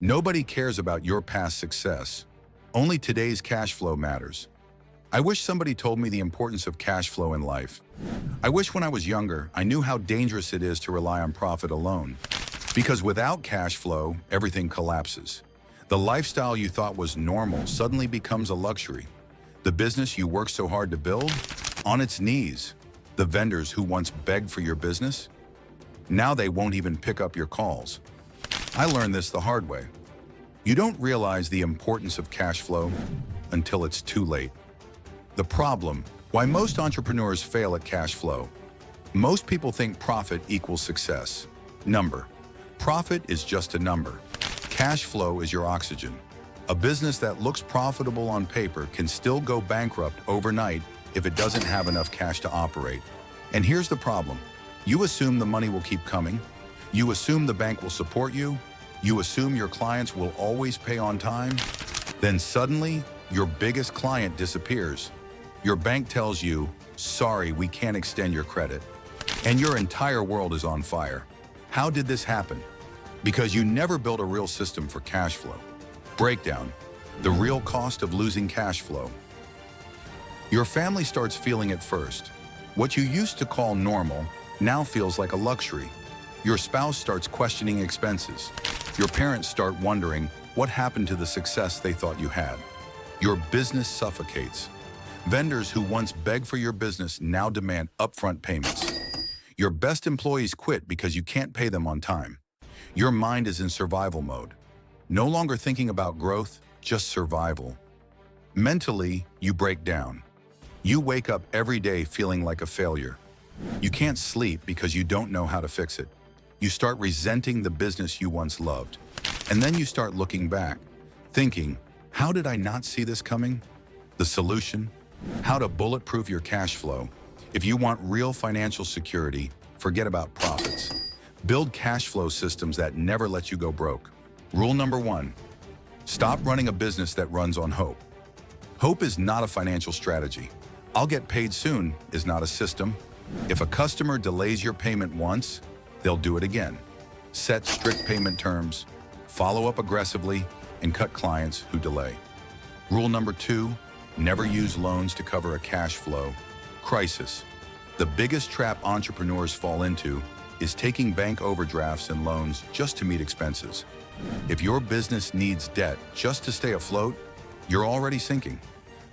Nobody cares about your past success. Only today's cash flow matters. I wish somebody told me the importance of cash flow in life. I wish when I was younger, I knew how dangerous it is to rely on profit alone. Because without cash flow, everything collapses. The lifestyle you thought was normal suddenly becomes a luxury. The business you worked so hard to build, on its knees. The vendors who once begged for your business, now they won't even pick up your calls. I learned this the hard way. You don't realize the importance of cash flow until it's too late. The problem, why most entrepreneurs fail at cash flow. Most people think profit equals success. Number. Profit is just a number. Cash flow is your oxygen. A business that looks profitable on paper can still go bankrupt overnight if it doesn't have enough cash to operate. And here's the problem. You assume the money will keep coming. You assume the bank will support you. You assume your clients will always pay on time. Then suddenly, your biggest client disappears. Your bank tells you, sorry, we can't extend your credit. And your entire world is on fire. How did this happen? Because you never built a real system for cash flow. Breakdown, the real cost of losing cash flow. Your family starts feeling it first. What you used to call normal now feels like a luxury. Your spouse starts questioning expenses. Your parents start wondering what happened to the success they thought you had. Your business suffocates. Vendors who once begged for your business now demand upfront payments. Your best employees quit because you can't pay them on time. Your mind is in survival mode. No longer thinking about growth, just survival. Mentally, you break down. You wake up every day feeling like a failure. You can't sleep because you don't know how to fix it. You start resenting the business you once loved. And then you start looking back, thinking, how did I not see this coming? The solution? How to bulletproof your cash flow. If you want real financial security, forget about profits. Build cash flow systems that never let you go broke. Rule number 1, stop running a business that runs on hope. Hope is not a financial strategy. I'll get paid soon is not a system. If a customer delays your payment once, they'll do it again. Set strict payment terms, follow up aggressively, and cut clients who delay. Rule number 2, never use loans to cover a cash flow crisis. The biggest trap entrepreneurs fall into is taking bank overdrafts and loans just to meet expenses. If your business needs debt just to stay afloat, you're already sinking.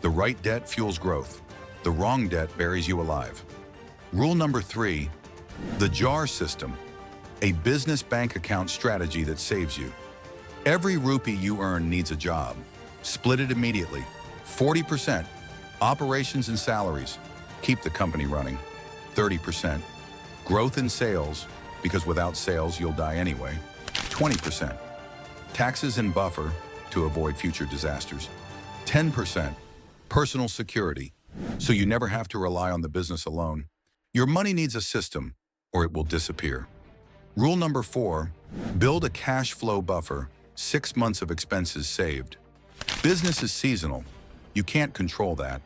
The right debt fuels growth. The wrong debt buries you alive. Rule number 3, the JAR system, a business bank account strategy that saves you. Every rupee you earn needs a job. Split it immediately. 40%, operations and salaries, keep the company running. 30%, growth in sales, because without sales you'll die anyway. 20%, taxes and buffer to avoid future disasters. 10%, personal security, so you never have to rely on the business alone. Your money needs a system, or it will disappear. Rule number 4, build a cash flow buffer, 6 months of expenses saved. Business is seasonal. You can't control that.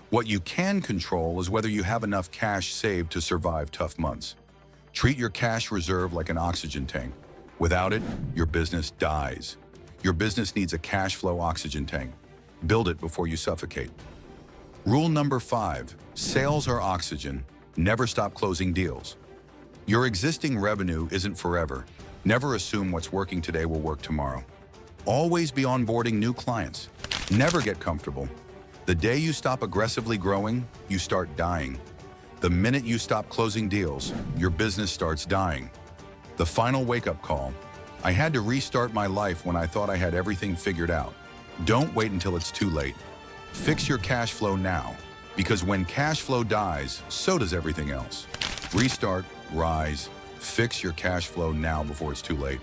What you can control is whether you have enough cash saved to survive tough months. Treat your cash reserve like an oxygen tank. Without it, your business dies. Your business needs a cash flow oxygen tank. Build it before you suffocate. Rule number 5, sales are oxygen. Never stop closing deals. Your existing revenue isn't forever. Never assume what's working today will work tomorrow. Always be onboarding new clients. Never get comfortable. The day you stop aggressively growing, you start dying. The minute you stop closing deals, your business starts dying. The final wake-up call. I had to restart my life when I thought I had everything figured out. Don't wait until it's too late. Fix your cash flow now, because when cash flow dies, so does everything else. Restart, rise, fix your cash flow now before it's too late.